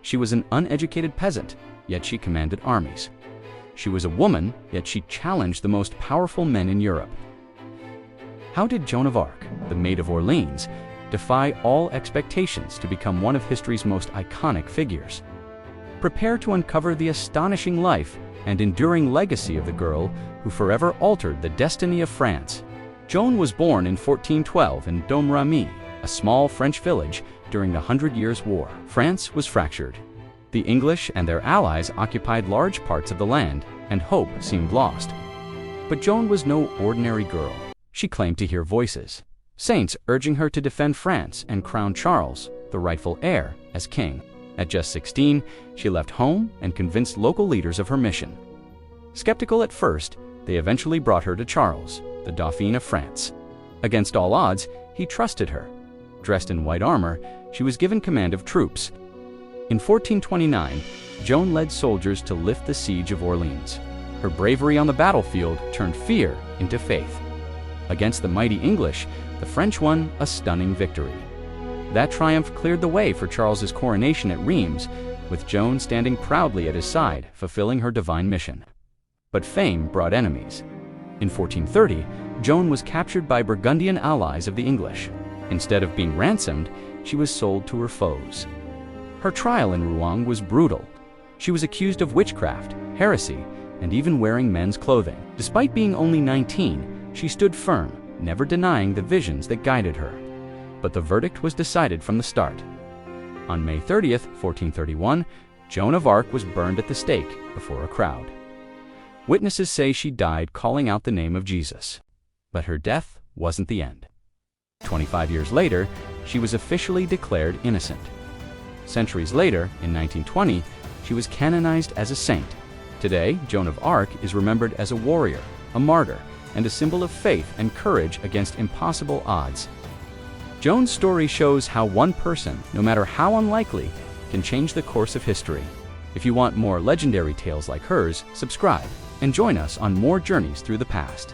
She was an uneducated peasant, yet she commanded armies. She was a woman, yet she challenged the most powerful men in Europe. How did Joan of Arc, the Maid of Orleans, defy all expectations to become one of history's most iconic figures? Prepare to uncover the astonishing life and enduring legacy of the girl who forever altered the destiny of France. Joan was born in 1412 in Domremy, a small French village during the 100 Years' War. France was fractured. The English and their allies occupied large parts of the land, and hope seemed lost. But Joan was no ordinary girl. She claimed to hear voices, saints urging her to defend France and crown Charles, the rightful heir, as king. At just 16, she left home and convinced local leaders of her mission. Skeptical at first, they eventually brought her to Charles, the Dauphin of France. Against all odds, he trusted her. Dressed in white armor, she was given command of troops. In 1429, Joan led soldiers to lift the Siege of Orléans. Her bravery on the battlefield turned fear into faith. Against the mighty English, the French won a stunning victory. That triumph cleared the way for Charles's coronation at Reims, with Joan standing proudly at his side, fulfilling her divine mission. But fame brought enemies. In 1430, Joan was captured by Burgundian allies of the English. Instead of being ransomed, she was sold to her foes. Her trial in Rouen was brutal. She was accused of witchcraft, heresy, and even wearing men's clothing. Despite being only 19, she stood firm, never denying the visions that guided her. But the verdict was decided from the start. On May 30th, 1431, Joan of Arc was burned at the stake before a crowd. Witnesses say she died calling out the name of Jesus. But her death wasn't the end. 25 years later, she was officially declared innocent. Centuries later, in 1920, she was canonized as a saint. Today, Joan of Arc is remembered as a warrior, a martyr, and a symbol of faith and courage against impossible odds. Joan's story shows how one person, no matter how unlikely, can change the course of history. If you want more legendary tales like hers, subscribe and join us on more journeys through the past.